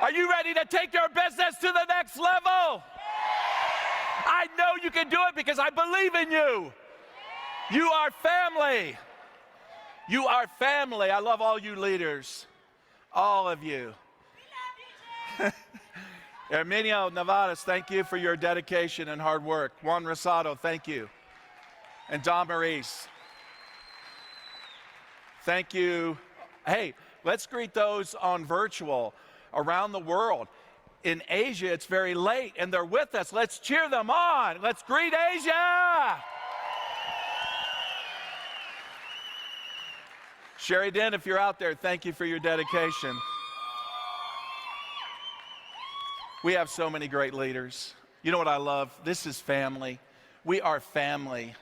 Are you ready to take your business to the next level? I know you can do it because I believe in you. You are family. You are family. I love all you leaders, all of you. Herminio Nevadas, thank you for your dedication and hard work. Juan Rosado, thank you. And Don Maurice, thank you. Hey, let's greet those on virtual around the world. In Asia, it's very late, and they're with us. Let's cheer them on. Let's greet Asia. Sherry Den, if you're out there, thank you for your dedication. We have so many great leaders. You know what I love? This is family. We are family.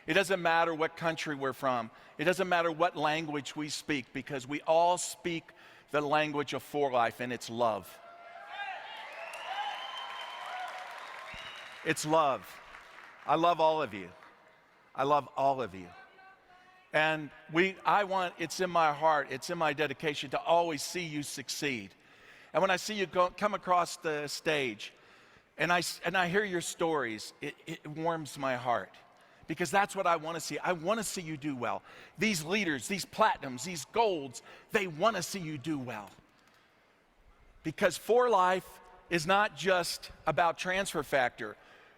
It doesn't matter what country we're from. It doesn't matter what language we speak, because we all speak the language of For Life, and it's love. It's love. I love all of you. I love all of you. And it's in my heart, it's in my dedication to always see you succeed. And when I see you come across the stage and I hear your stories, it warms my heart. Because that's what I want to see. I want to see you do well. These leaders, these platinums, these golds, they want to see you do well. Because For Life is not just about transfer factor.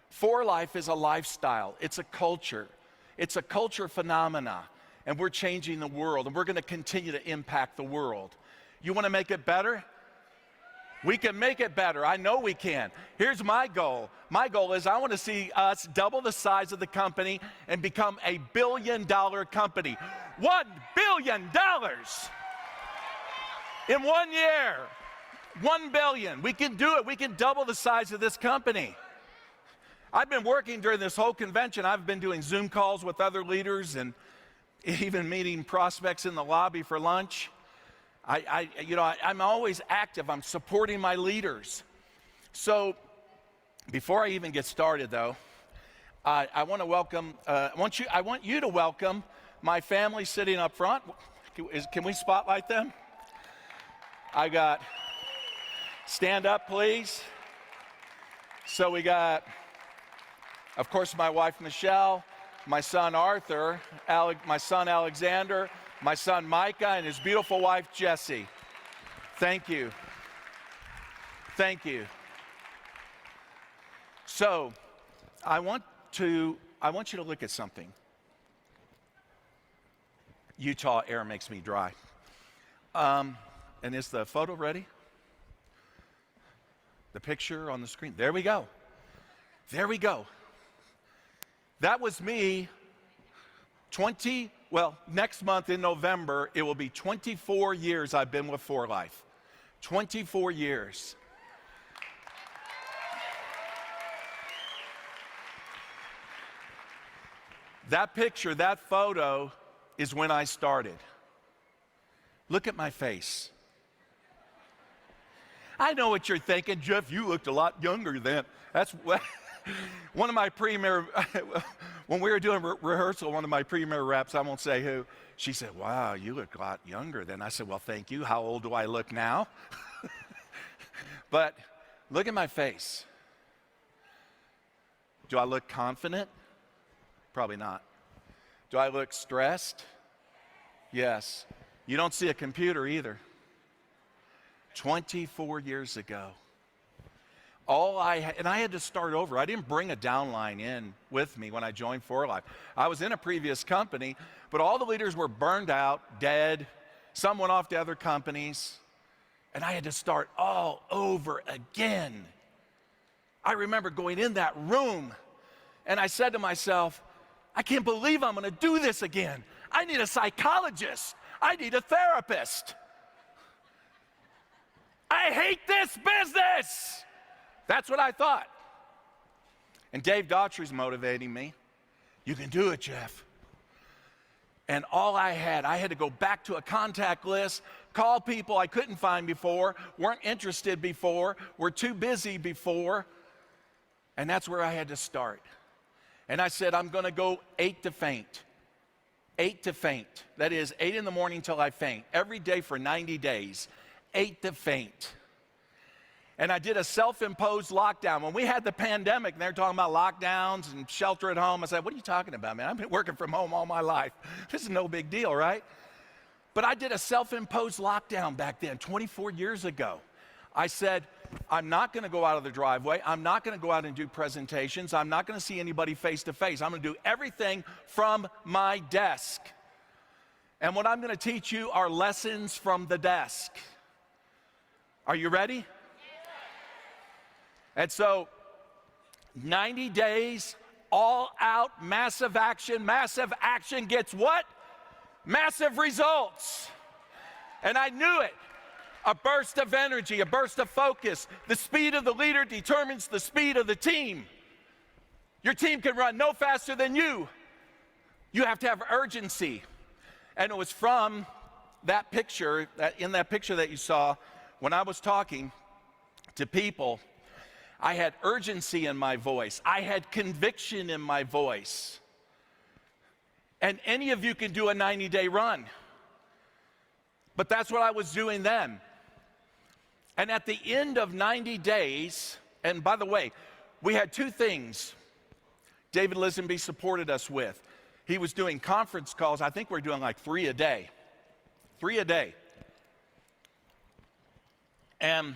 For Life is a lifestyle. It's a culture. It's a culture phenomena. And we're changing the world. And we're going to continue to impact the world. You want to make it better? We can make it better. I know we can. Here's my goal. My goal is I want to see us double the size of the company and become a billion-dollar company. $1 billion in 1 year. 1 billion. We can do it. We can double the size of this company. I've been working during this whole convention. I've been doing Zoom calls with other leaders and even meeting prospects in the lobby for lunch. I'm always active. I'm supporting my leaders. So before I even get started, though, I want to welcome. I want you to welcome my family sitting up front. Can we spotlight them? I got. Stand up, please. So we got, of course, my wife Michelle, my son Arthur, my son Alexander, my son Micah, and his beautiful wife Jessie. Thank you. Thank you. So, I want you to look at something. Utah air makes me dry. And is the photo ready? The picture on the screen. There we go. There we go. That was me next month in November, it will be 24 years I've been with For Life. 24 years. That picture, that photo is when I started. Look at my face. I know what you're thinking, Jeff, you looked a lot younger then. That's what one of my premier, when we were doing rehearsal, one of my premier reps, I won't say who, she said, wow, you look a lot younger then. I said, well, thank you. How old do I look now? But look at my face. Do I look confident? Probably not. Do I look stressed? Yes. You don't see a computer either. 24 years ago. And I had to start over. I didn't bring a downline in with me when I joined For Life. I was in a previous company, but all the leaders were burned out, dead. Some went off to other companies, and I had to start all over again. I remember going in that room, and I said to myself, I can't believe I'm going to do this again. I need a psychologist. I need a therapist. I hate this business. That's what I thought. And Dave Daughtry's motivating me. You can do it, Jeff. And all I had to go back to a contact list, call people I couldn't find before, weren't interested before, were too busy before. And that's where I had to start. And I said, I'm going to go 8 to faint. 8 to faint. That is 8 in the morning till I faint. Every day for 90 days. 8 to faint. And I did a self-imposed lockdown. When we had the pandemic, and they were talking about lockdowns and shelter at home, I said, what are you talking about, man? I've been working from home all my life. This is no big deal, right? But I did a self-imposed lockdown back then, 24 years ago. I said, I'm not going to go out of the driveway. I'm not going to go out and do presentations. I'm not going to see anybody face to face. I'm going to do everything from my desk. And what I'm going to teach you are lessons from the desk. Are you ready? And so, 90 days, all out, massive action. Massive action gets what? Massive results. And I knew it. A burst of energy, a burst of focus. The speed of the leader determines the speed of the team. Your team can run no faster than you. You have to have urgency. And it was from that picture, in that picture that you saw, when I was talking to people, I had urgency in my voice. I had conviction in my voice. And any of you can do a 90-day run. But that's what I was doing then. And at the end of 90 days, and by the way, we had two things David Lisenby supported us with. He was doing conference calls. I think we're doing like 3 a day. 3 a day. And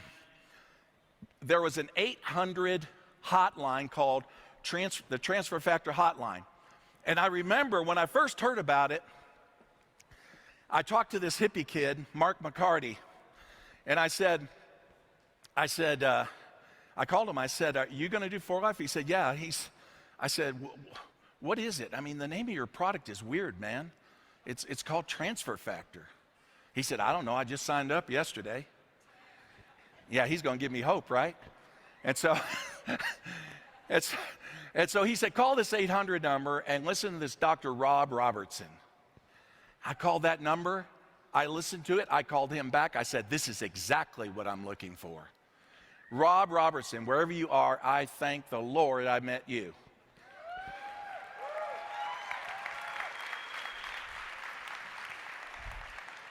there was an 800 hotline called the Transfer Factor Hotline. And I remember when I first heard about it, I talked to this hippie kid, Mark McCarty, and I called him, I said, are you going to do For Life? He said, yeah. I said, what is it? I mean, the name of your product is weird, man. It's called Transfer Factor. He said, I don't know, I just signed up yesterday. Yeah, he's going to give me hope, right? And so, so he said, call this 800 number and listen to this Dr. Rob Robertson. I called that number. I listened to it. I called him back. I said, this is exactly what I'm looking for. Rob Robertson, wherever you are, I thank the Lord I met you.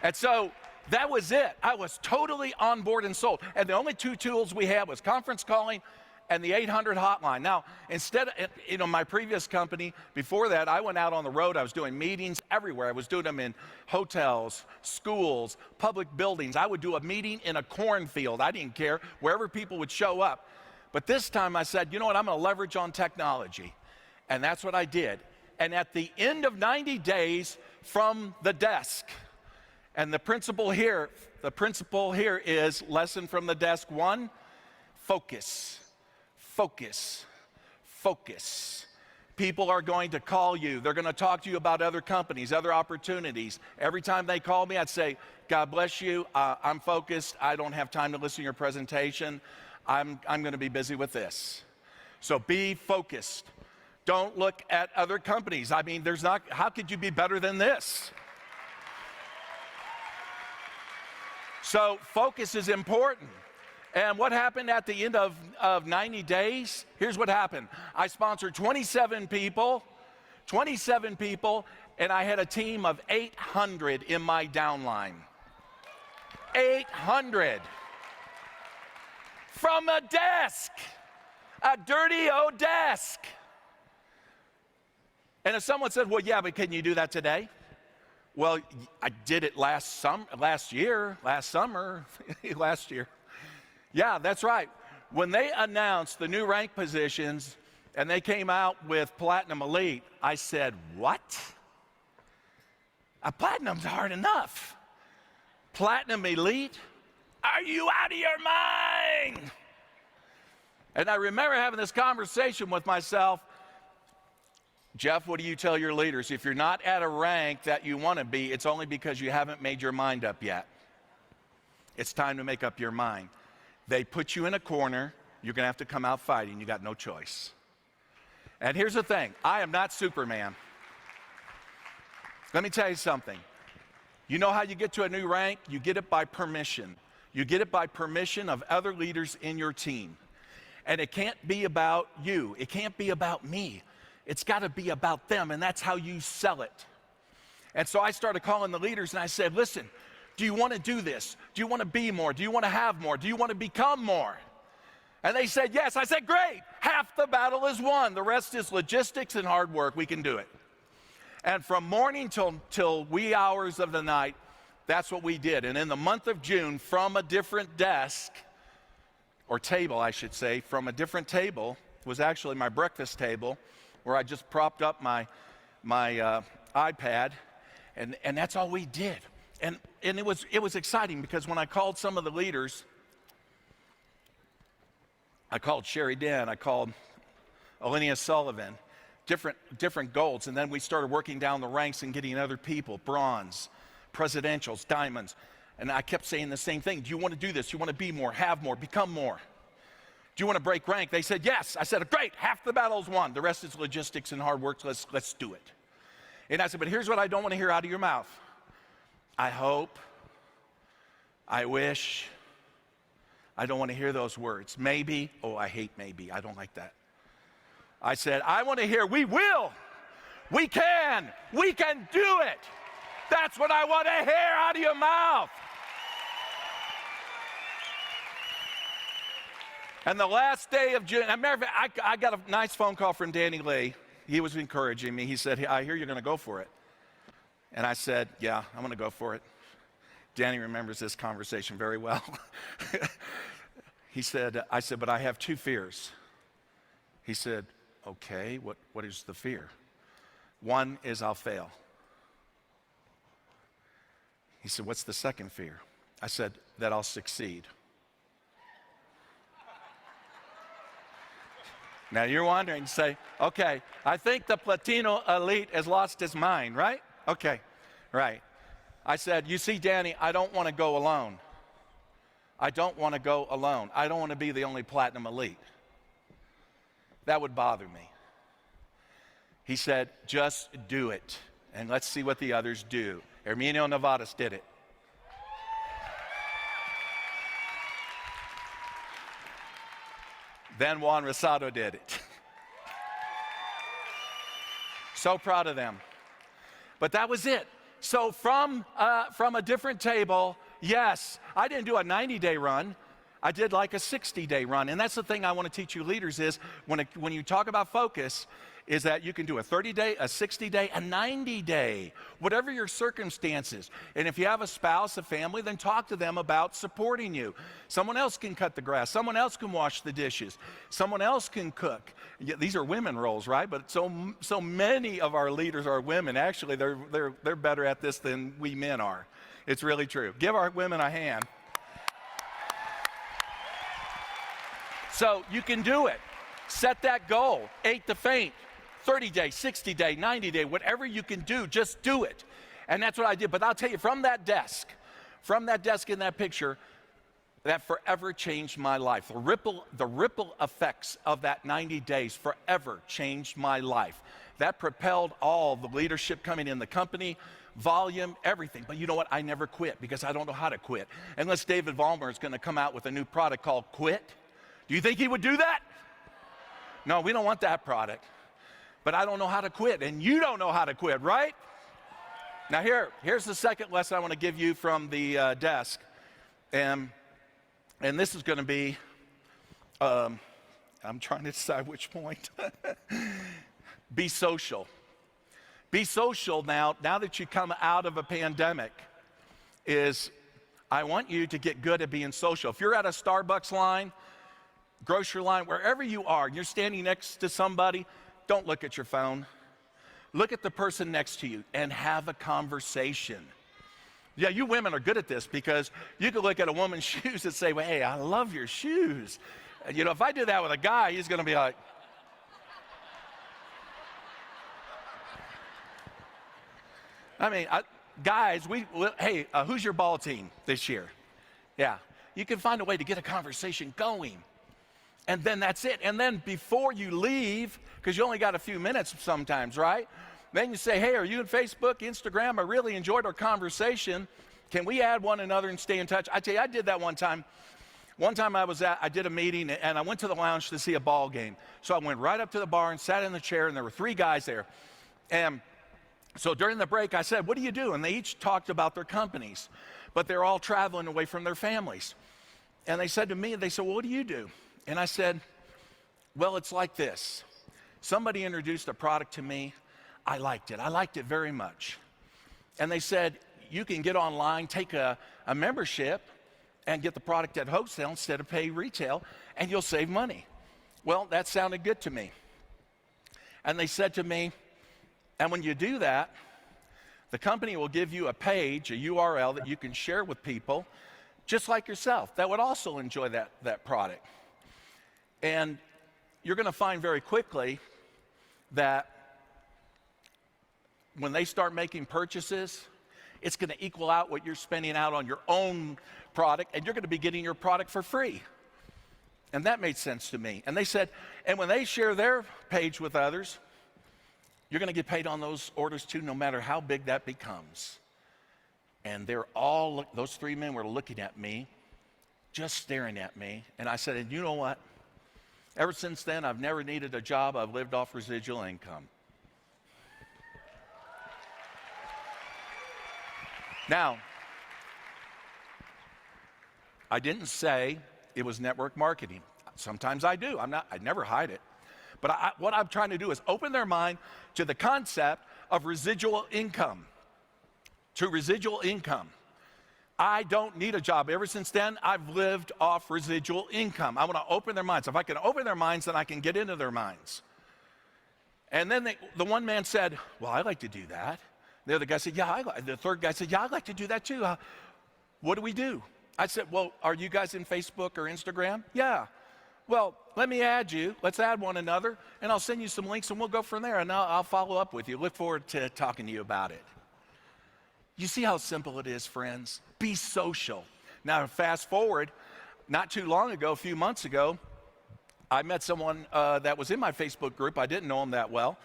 And so that was it. I was totally on board and sold. And the only two tools we had was conference calling and the 800 hotline. Now, instead of, my previous company, before that, I went out on the road. I was doing meetings everywhere. I was doing them in hotels, schools, public buildings. I would do a meeting in a cornfield. I didn't care, wherever people would show up. But this time I said, you know what, I'm going to leverage on technology. And that's what I did. And at the end of 90 days from the desk, and the principle here is lesson from the desk 1, focus. Focus. Focus. People are going to call you. They're going to talk to you about other companies, other opportunities. Every time they call me, I'd say, God bless you. I'm focused. I don't have time to listen to your presentation. I'm going to be busy with this. So be focused. Don't look at other companies. I mean, how could you be better than this? So focus is important. And what happened at the end of 90 days? Here's what happened. I sponsored 27 people, and I had a team of 800 in my downline. 800. From a desk, a dirty old desk. And if someone said, well, yeah, but can you do that today? Well, I did it last year. Yeah, that's right. When they announced the new rank positions and they came out with Platinum Elite, I said, what? A Platinum's hard enough. Platinum Elite? Are you out of your mind? And I remember having this conversation with myself. Jeff, what do you tell your leaders? If you're not at a rank that you want to be, it's only because you haven't made your mind up yet. It's time to make up your mind. They put you in a corner, you're going to have to come out fighting. You got no choice. And here's the thing, I am not Superman. Let me tell you something. You know how you get to a new rank? You get it by permission. You get it by permission of other leaders in your team. And it can't be about you. It can't be about me. It's got to be about them, and that's how you sell it. And so I started calling the leaders, and I said, listen, do you want to do this? Do you want to be more? Do you want to have more? Do you want to become more? And they said, yes. I said, great. Half the battle is won. The rest is logistics and hard work. We can do it. And from morning till wee hours of the night, that's what we did. And in the month of June, from a different desk, or table, I should say, from a different table, was actually my breakfast table, where I just propped up my iPad, and that's all we did. And it was exciting, because when I called some of the leaders, I called Sherry Dan, I called Alinea Sullivan, different goals, and then we started working down the ranks and getting other people, bronze, presidentials, diamonds, and I kept saying the same thing. Do you want to do this? Do you want to be more, have more, become more? Do you want to break rank? They said yes. I said, great, half the battle's won. The rest is logistics and hard work. Let's do it. And I said, but here's what I don't want to hear out of your mouth. I hope, I wish. I don't want to hear those words. Maybe. Oh, I hate maybe. I don't like that. I said, I want to hear we will. We can do it. That's what I want to hear out of your mouth. And the last day of June, I got a nice phone call from Danny Lee. He was encouraging me. He said, I hear you're going to go for it. And I said, yeah, I'm going to go for it. Danny remembers this conversation very well. I said, but I have two fears. He said, okay, what is the fear? One is I'll fail. He said, what's the second fear? I said, that I'll succeed. Now you're wondering, say, okay, I think the Platino elite has lost his mind, right? Okay, right. I said, you see, Danny, I don't want to go alone. I don't want to go alone. I don't want to be the only platinum elite. That would bother me. He said, just do it, and let's see what the others do. Herminio Nevadas did it. Then Juan Rosado did it. So proud of them. But that was it. So from a different table, yes, I didn't do a 90-day run. I did like a 60-day run. And that's the thing I want to teach you leaders is when you talk about focus, is that you can do a 30-day, a 60-day, a 90-day, whatever your circumstances. And if you have a spouse, a family, then talk to them about supporting you. Someone else can cut the grass. Someone else can wash the dishes. Someone else can cook. Yeah, these are women roles, right? But so many of our leaders are women. Actually, they're better at this than we men are. It's really true. Give our women a hand. So you can do it. Set that goal. 8 to faint. 30-day, 60-day, 90-day, whatever you can do, just do it. And that's what I did. But I'll tell you, from that desk in that picture, that forever changed my life. The ripple effects of that 90 days forever changed my life. That propelled all the leadership coming in the company, volume, everything. But you know what? I never quit because I don't know how to quit. Unless David Vollmer is going to come out with a new product called Quit. Do you think he would do that? No, we don't want that product. But I don't know how to quit, and you don't know how to quit, right? Now here's the second lesson I want to give you from the desk. And this is going to be, I'm trying to decide which point. Be social. Be social now that you come out of a pandemic, I want you to get good at being social. If you're at a Starbucks line, grocery line, wherever you are, and you're standing next to somebody, don't look at your phone. Look at the person next to you and have a conversation. Yeah, you women are good at this because you can look at a woman's shoes and say, well, hey, I love your shoes. And, you know, if I do that with a guy, he's going to be like, guys, hey, who's your ball team this year? Yeah, you can find a way to get a conversation going. And then that's it. And then before you leave, because you only got a few minutes sometimes, right? Then you say, hey, are you on Facebook, Instagram? I really enjoyed our conversation. Can we add one another and stay in touch? I tell you, I did that one time. One time I did a meeting, and I went to the lounge to see a ball game. So I went right up to the bar and sat in the chair, and there were 3 guys there. And so during the break, I said, what do you do? And they each talked about their companies, but they're all traveling away from their families. And they said to me, well, what do you do? And I said, well, it's like this. Somebody introduced a product to me. I liked it. I liked it very much. And they said, you can get online, take a membership, and get the product at wholesale instead of pay retail, and you'll save money. Well, that sounded good to me. And they said to me, and when you do that, the company will give you a page, a URL that you can share with people, just like yourself, that would also enjoy that product. And you're going to find very quickly that when they start making purchases, it's going to equal out what you're spending out on your own product, and you're going to be getting your product for free. And that made sense to me. And they said, and when they share their page with others, you're going to get paid on those orders too, no matter how big that becomes. And those three men were looking at me, just staring at me. And I said, and you know what? Ever since then, I've never needed a job. I've lived off residual income. Now, I didn't say it was network marketing. Sometimes I do. I never hide it. But what I'm trying to do is open their mind to the concept of residual income. To residual income. I don't need a job. Ever since then, I've lived off residual income. I want to open their minds. If I can open their minds, then I can get into their minds. And then the one man said, well, I like to do that. The other guy said, the third guy said, I'd like to do that too. What do we do? I said, well, are you guys in Facebook or Instagram? Yeah. Well, let me add you. Let's add one another, and I'll send you some links, and we'll go from there, and I'll follow up with you. Look forward to talking to you about it. You see how simple it is, friends? Be social. Now, fast forward, not too long ago, a few months ago, I met someone that was in my Facebook group. I didn't know him that well.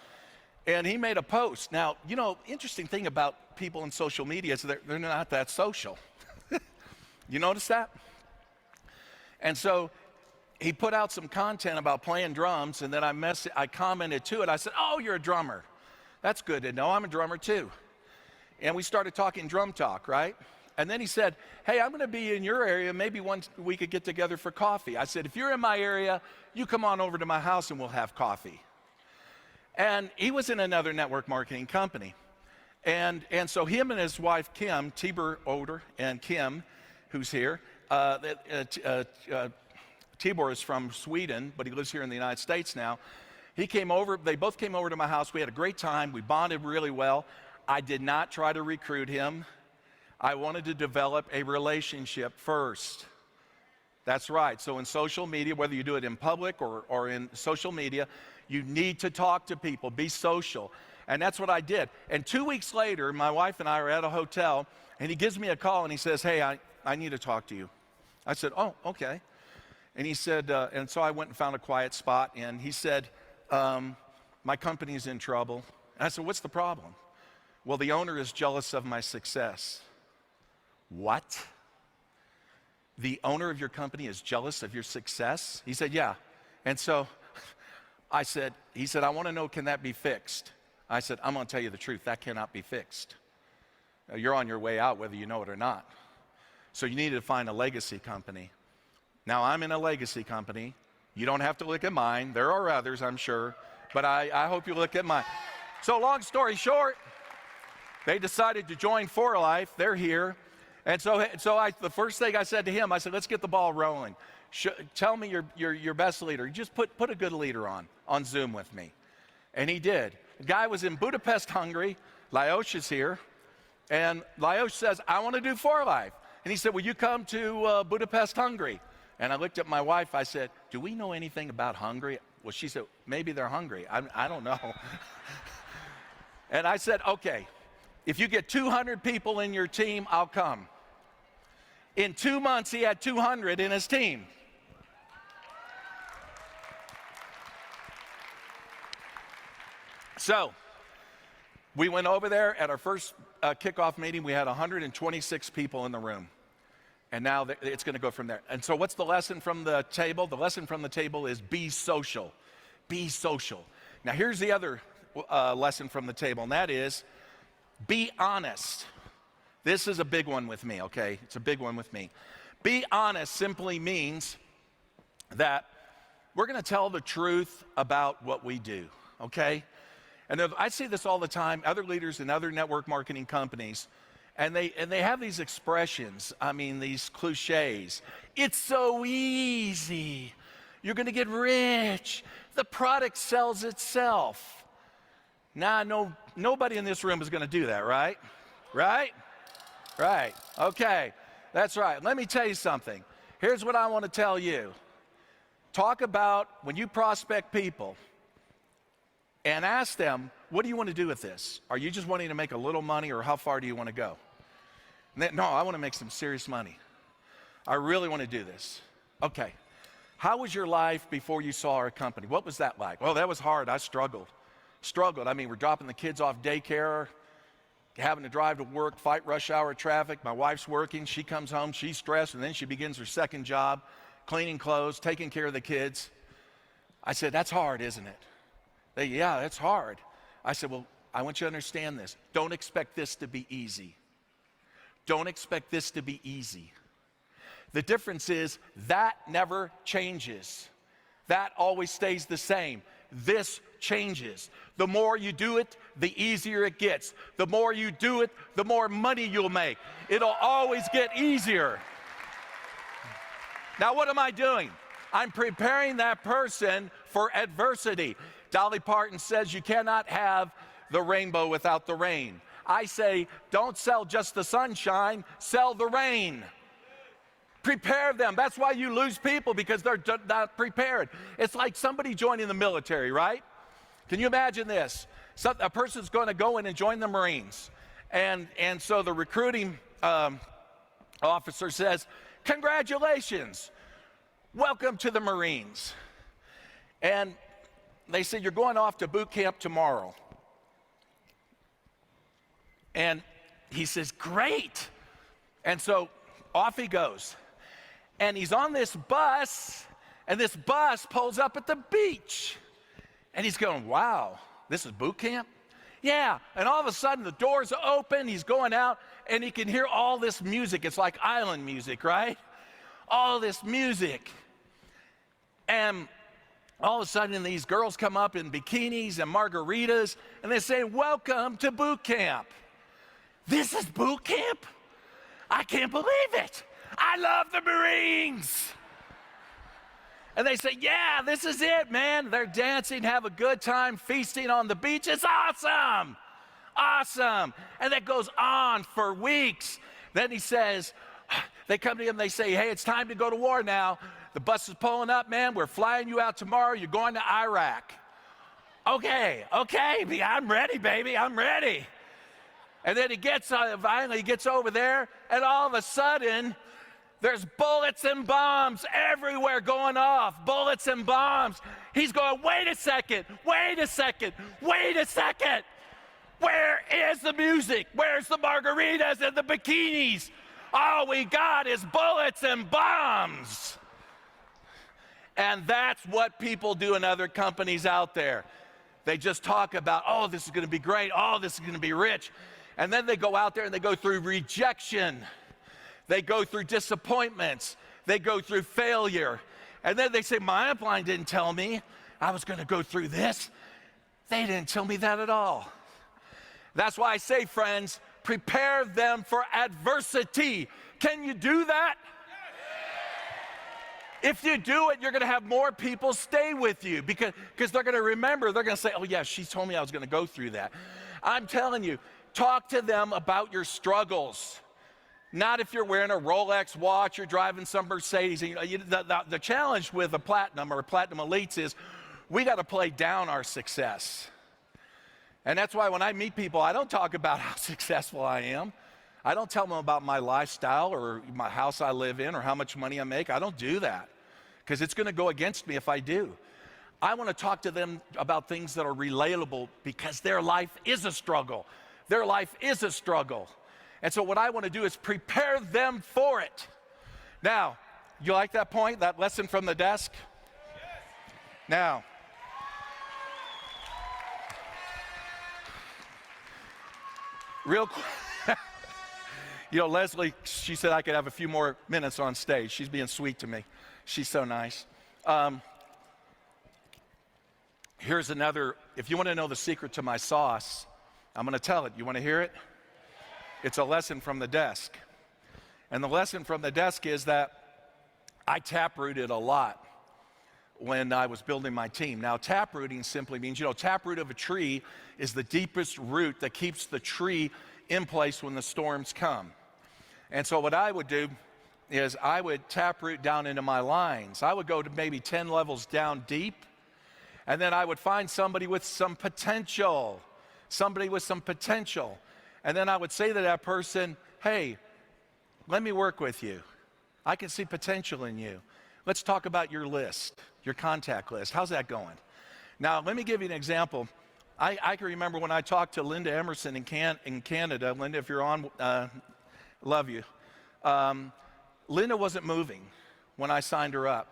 And he made a post. Now, interesting thing about people in social media is they're not that social. You notice that? And so he put out some content about playing drums, and then I commented to it. I said, oh, you're a drummer. That's good to know. I'm a drummer too. And we started talking drum talk, right? And then he said, hey, I'm going to be in your area. Maybe we could get together for coffee. I said, if you're in my area, you come on over to my house and we'll have coffee. And he was in another network marketing company. And so him and his wife, Kim, Tibor Oder and Kim, who's here, Tibor is from Sweden, but he lives here in the United States now. They both came over to my house. We had a great time. We bonded really well. I did not try to recruit him. I wanted to develop a relationship first. That's right. So in social media, whether you do it in public or in social media, you need to talk to people, be social. And that's what I did. And 2 weeks later, my wife and I are at a hotel, and he gives me a call, and he says, hey, I need to talk to you. I said, oh, okay. And he said, and so I went and found a quiet spot, and he said, my company's in trouble. And I said, what's the problem? Well, the owner is jealous of my success. What? The owner of your company is jealous of your success? He said, yeah. And so he said, I want to know, can that be fixed? I said, I'm going to tell you the truth. That cannot be fixed. You're on your way out, whether you know it or not. So you need to find a legacy company. Now, I'm in a legacy company. You don't have to look at mine. There are others, I'm sure. But I hope you look at mine. So long story short, they decided to join For Life. They're here. And so the first thing I said to him, I said, let's get the ball rolling. Tell me your best leader. Just put a good leader on Zoom with me. And he did. The guy was in Budapest, Hungary. Lajos is here. And Lajos says, I want to do For Life. And he said, will you come to Budapest, Hungary? And I looked at my wife. I said, do we know anything about Hungary? Well, she said, maybe they're hungry. I don't know. And I said, okay, if you get 200 people in your team, I'll come. In 2 months, he had 200 in his team. So we went over there at our first kickoff meeting. We had 126 people in the room. And now it's going to go from there. And so what's the lesson from the table? The lesson from the table is be social. Be social. Now here's the other lesson from the table, and that is be honest. This is a big one with me, okay? It's a big one with me. Be honest simply means that we're going to tell the truth about what we do, okay? And I see this all the time, other leaders in other network marketing companies, and they have these expressions, these cliches. It's so easy. You're going to get rich. The product sells itself. No, nobody in this room is going to do that, right? Right? Right. Okay. That's right. Let me tell you something. Here's what I want to tell you. Talk about when you prospect people and ask them, what do you want to do with this? Are you just wanting to make a little money, or how far do you want to go? No, I want to make some serious money. I really want to do this. Okay. How was your life before you saw our company? What was that like? Well, that was hard. I struggled. We're dropping the kids off daycare, having to drive to work, fight rush hour traffic. My wife's working. She comes home. She's stressed, and then she begins her second job, cleaning clothes, taking care of the kids. I said, that's hard, isn't it? Yeah, that's hard. I said, well, I want you to understand this. Don't expect this to be easy. Don't expect this to be easy. The difference is that never changes. That always stays the same. This changes. The more you do it, the easier it gets. The more you do it, the more money you'll make. It'll always get easier. Now, what am I doing? I'm preparing that person for adversity. Dolly Parton says you cannot have the rainbow without the rain. I say, don't sell just the sunshine, sell the rain. Prepare them. That's why you lose people, because they're not prepared. It's like somebody joining the military, right? Can you imagine this? A person's going to go in and join the Marines. And so the recruiting officer says, congratulations, welcome to the Marines. And they said, you're going off to boot camp tomorrow. And he says, great. And so off he goes. And he's on this bus, and this bus pulls up at the beach. And he's going, wow, this is boot camp? Yeah. And all of a sudden, the doors open, he's going out, and he can hear all this music. It's like island music, right? All this music. And all of a sudden, these girls come up in bikinis and margaritas, and they say, welcome to boot camp. This is boot camp? I can't believe it. I love the Marines. And they say, yeah, this is it, man. They're dancing, have a good time, feasting on the beach. It's awesome. Awesome. And that goes on for weeks. Then he says, they come to him, they say, hey, it's time to go to war now. The bus is pulling up, man. We're flying you out tomorrow. You're going to Iraq. Okay, I'm ready, baby. I'm ready. And then he finally gets over there, and all of a sudden, there's bullets and bombs everywhere going off. Bullets and bombs. He's going, wait a second. Where is the music? Where's the margaritas and the bikinis? All we got is bullets and bombs. And that's what people do in other companies out there. They just talk about, oh, this is going to be great. Oh, this is going to be rich. And then they go out there and they go through rejection. They go through disappointments. They go through failure. And then they say, my upline didn't tell me I was going to go through this. They didn't tell me that at all. That's why I say, friends, prepare them for adversity. Can you do that? If you do it, you're going to have more people stay with you because they're going to remember. They're going to say, oh, yeah, she told me I was going to go through that. I'm telling you, talk to them about your struggles. Not if you're wearing a Rolex watch or driving some Mercedes. The challenge with a platinum or platinum elites is we got to play down our success. And that's why when I meet people, I don't talk about how successful I am. I don't tell them about my lifestyle or my house I live in or how much money I make. I don't do that because it's going to go against me if I do. I want to talk to them about things that are relatable because their life is a struggle. Their life is a struggle. And so what I want to do is prepare them for it. Now, you like that point, that lesson from the desk? Yes. Now, real quick. Leslie, she said I could have a few more minutes on stage. She's being sweet to me. She's so nice. Here's another, if you want to know the secret to my sauce, I'm going to tell it. You want to hear it? It's a lesson from the desk. And the lesson from the desk is that I taprooted a lot when I was building my team. Now, taprooting simply means, taproot of a tree is the deepest root that keeps the tree in place when the storms come. And so what I would do is I would taproot down into my lines. I would go to maybe 10 levels down deep, and then I would find somebody with some potential, And then I would say to that person, hey, let me work with you. I can see potential in you. Let's talk about your list, your contact list. How's that going? Now, let me give you an example. I can remember when I talked to Linda Emerson in Canada. Linda, if you're on, love you. Linda wasn't moving when I signed her up.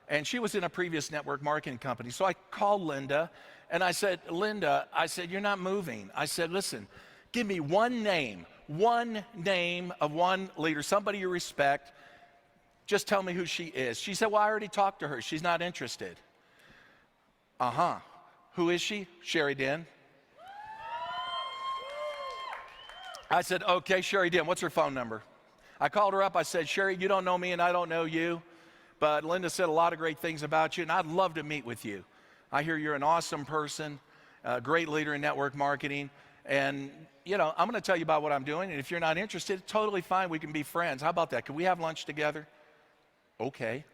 And she was in a previous network marketing company. So I called Linda and I said, Linda, you're not moving. I said, listen, give me one name of one leader, somebody you respect. Just tell me who she is. She said, well, I already talked to her. She's not interested. Who is she? Sherry Den. I said, okay, Sherry Den, what's her phone number? I called her up. I said, Sherry, you don't know me and I don't know you, but Linda said a lot of great things about you and I'd love to meet with you. I hear you're an awesome person, a great leader in network marketing, and I'm going to tell you about what I'm doing, and if you're not interested, totally fine, we can be friends. How about that? Can we have lunch together? Okay.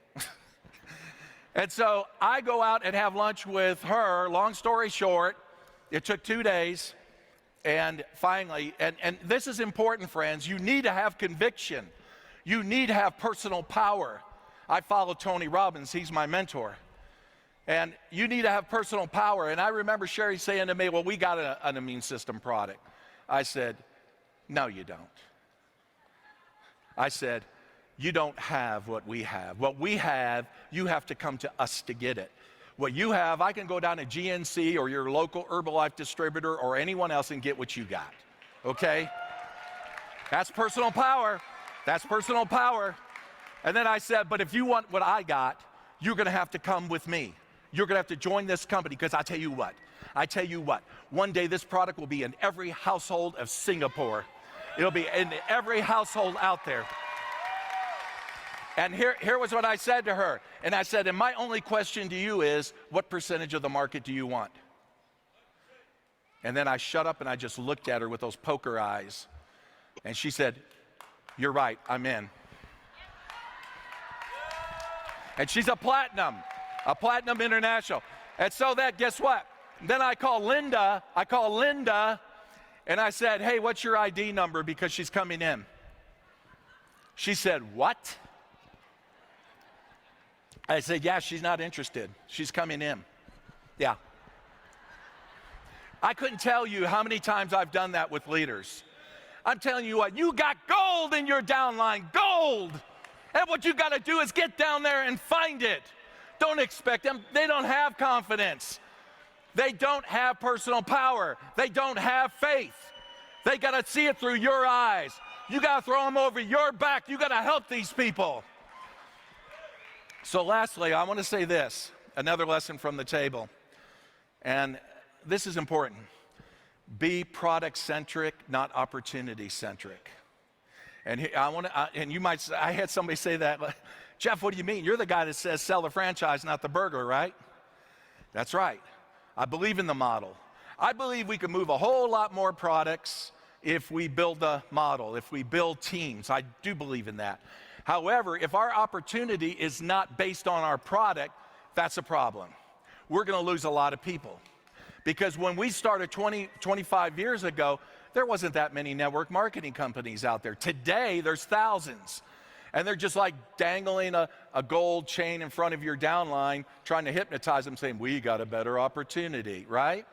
And so I go out and have lunch with her. Long story short, it took 2 days. And finally, and this is important, friends, you need to have conviction. You need to have personal power. I follow Tony Robbins. He's my mentor. And you need to have personal power. And I remember Sherry saying to me, well, we got an immune system product. I said, no, you don't. I said, you don't have what we have. What we have, you have to come to us to get it. What you have, I can go down to GNC or your local Herbalife distributor or anyone else and get what you got, okay? That's personal power. That's personal power. And then I said, but if you want what I got, you're gonna have to come with me. You're gonna have to join this company, because I tell you what, one day this product will be in every household of Singapore. It'll be in every household out there. And here was what I said to her. And I said, and my only question to you is, what percentage of the market do you want? And then I shut up and I just looked at her with those poker eyes. And she said, you're right, I'm in. And she's a platinum international. And so that, guess what? Then I call Linda, and I said, hey, what's your ID number? Because she's coming in. She said, what? I said, yeah, she's not interested. She's coming in. Yeah. I couldn't tell you how many times I've done that with leaders. I'm telling you what, you got gold in your downline, gold. And what you got to do is get down there and find it. Don't expect them. They don't have confidence. They don't have personal power. They don't have faith. They got to see it through your eyes. You got to throw them over your back. You got to help these people. So lastly, I want to say this, another lesson from the table. And this is important. Be product-centric, not opportunity-centric. And you might say, I had somebody say that, Jeff, what do you mean? You're the guy that says sell the franchise, not the burger, right? That's right. I believe in the model. I believe we can move a whole lot more products if we build a model, if we build teams. I do believe in that. However, if our opportunity is not based on our product, that's a problem. We're going to lose a lot of people. Because when we started 25 years ago, there wasn't that many network marketing companies out there. Today, there's thousands. And they're just like dangling a gold chain in front of your downline, trying to hypnotize them, saying, we got a better opportunity, right?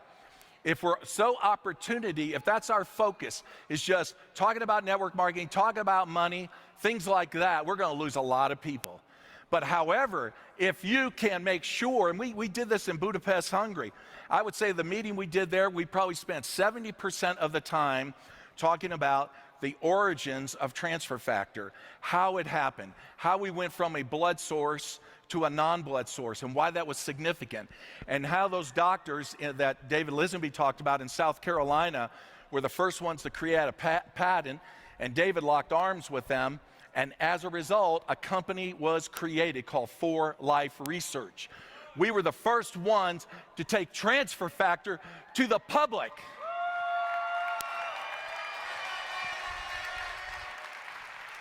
If we're so opportunity, if that's our focus, is just talking about network marketing, talking about money, things like that, we're going to lose a lot of people. But however, if you can make sure, and we did this in Budapest, Hungary. I would say the meeting we did there, we probably spent 70% of the time talking about the origins of transfer factor, how it happened, how we went from a blood source to a non-blood source, and why that was significant, and how those doctors that David Lisenby talked about in South Carolina were the first ones to create a patent, and David locked arms with them, and as a result, a company was created called For Life Research. We were the first ones to take transfer factor to the public.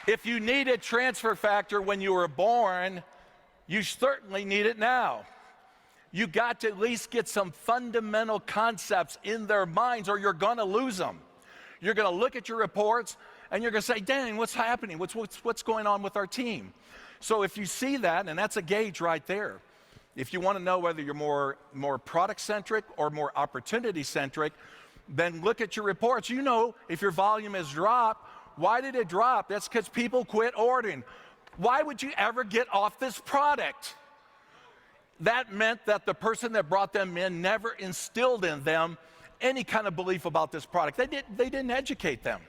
If you needed transfer factor when you were born, you certainly need it now. You got to at least get some fundamental concepts in their minds, or you're going to lose them. You're going to look at your reports and you're going to say, dang, what's happening? What's going on with our team? So if you see that, and that's a gauge right there. If you want to know whether you're more product-centric or more opportunity-centric, then look at your reports. You know if your volume has dropped. Why did it drop? That's because people quit ordering. Why would you ever get off this product? That meant that the person that brought them in never instilled in them any kind of belief about this product. They didn't educate them.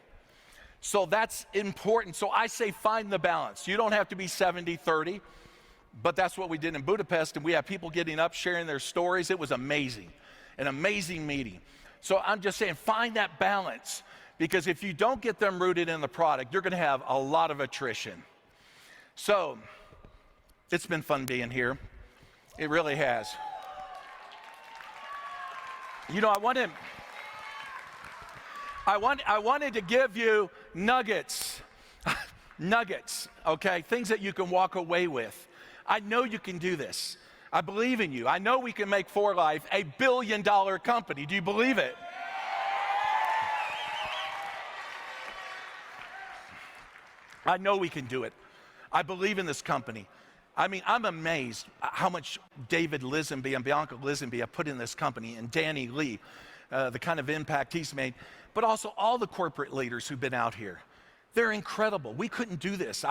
So that's important. So I say find the balance. You don't have to be 70-30, but that's what we did in Budapest, and we had people getting up, sharing their stories. It was amazing, an amazing meeting. So I'm just saying find that balance, because if you don't get them rooted in the product, you're going to have a lot of attrition. So it's been fun being here. It really has. You know, I wanted to give you nuggets, okay? Things that you can walk away with. I know you can do this. I believe in you. I know we can make For Life a $1 billion company. Do you believe it? I know we can do it. I believe in this company. I mean, I'm amazed how much David Lisenby and Bianca Lisenby have put in this company, and Danny Lee, the kind of impact he's made, but also all the corporate leaders who've been out here. They're incredible. We couldn't do this.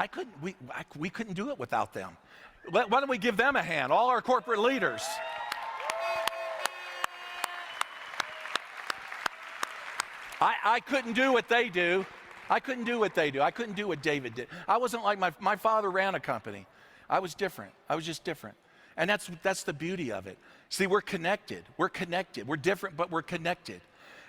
We couldn't do it without them. Why don't we give them a hand, all our corporate leaders? I couldn't do what they do. I couldn't do what they do. I couldn't do what David did. I wasn't like my father ran a company. I was different. I was just different. And that's the beauty of it. See, we're connected. We're connected. We're different, but we're connected.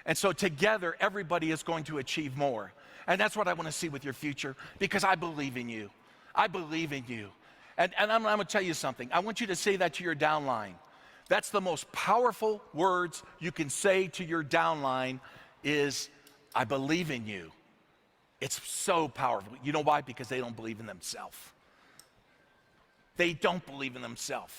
And so together, everybody is going to achieve more. And that's what I want to see with your future, because I believe in you. I believe in you. And I'm going to tell you something. I want you to say that to your downline. That's the most powerful words you can say to your downline is, I believe in you. It's so powerful. You know why? Because they don't believe in themselves. They don't believe in themselves.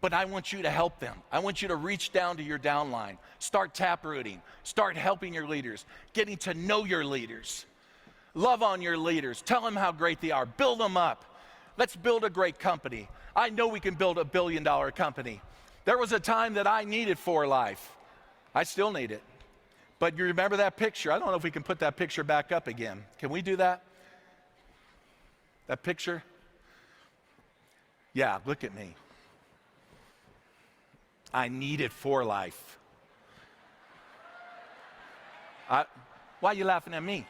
But I want you to help them. I want you to reach down to your downline. Start taprooting. Start helping your leaders. Getting to know your leaders. Love on your leaders. Tell them how great they are. Build them up. Let's build a great company. I know we can build a $1 billion company. There was a time that I needed For Life. I still need it. But you remember that picture? I don't know if we can put that picture back up again. Can we do that? That picture? Yeah, look at me. I needed For Life. Why are you laughing at me?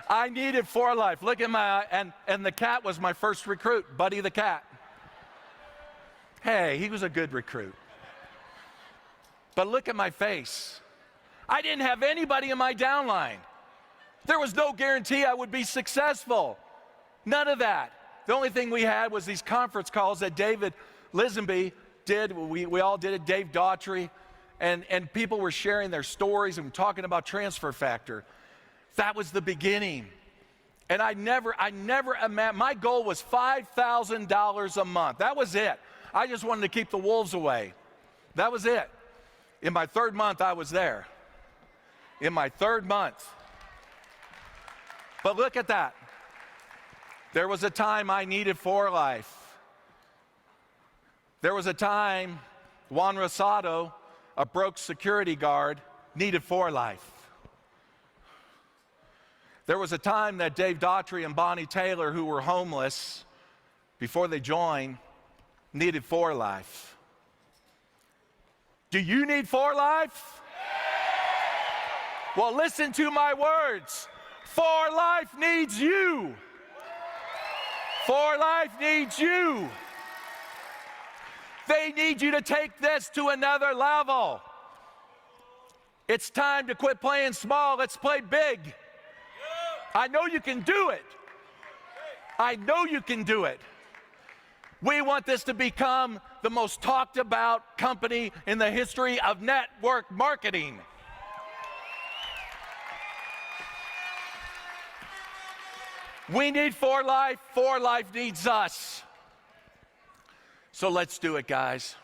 I needed For Life. Look at my eye. And the cat was my first recruit, Buddy the cat. Hey, he was a good recruit. But look at my face. I didn't have anybody in my downline. There was no guarantee I would be successful. None of that. The only thing we had was these conference calls that David Lisenby did. We all did it, Dave Daughtry, and people were sharing their stories and talking about transfer factor. That was the beginning. And I never imagined, my goal was $5,000 a month. That was it. I just wanted to keep the wolves away. That was it. In my third month, I was there. In my third month. But look at that. There was a time I needed For Life. There was a time Juan Rosado, a broke security guard, needed For Life. There was a time that Dave Daughtry and Bonnie Taylor, who were homeless before they joined, needed For Life. Do you need For Life? Well, listen to my words. For Life needs you. For Life needs you. They need you to take this to another level. It's time to quit playing small. Let's play big. I know you can do it. I know you can do it. We want this to become the most talked about company in the history of network marketing. We need For Life. For Life needs us. So let's do it, guys.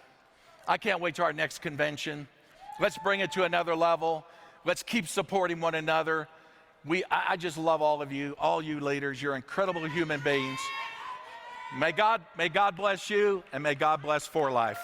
I can't wait to our next convention. Let's bring it to another level. Let's keep supporting one another. I just love all of you, all you leaders. You're incredible human beings. May God bless you, and may God bless For Life.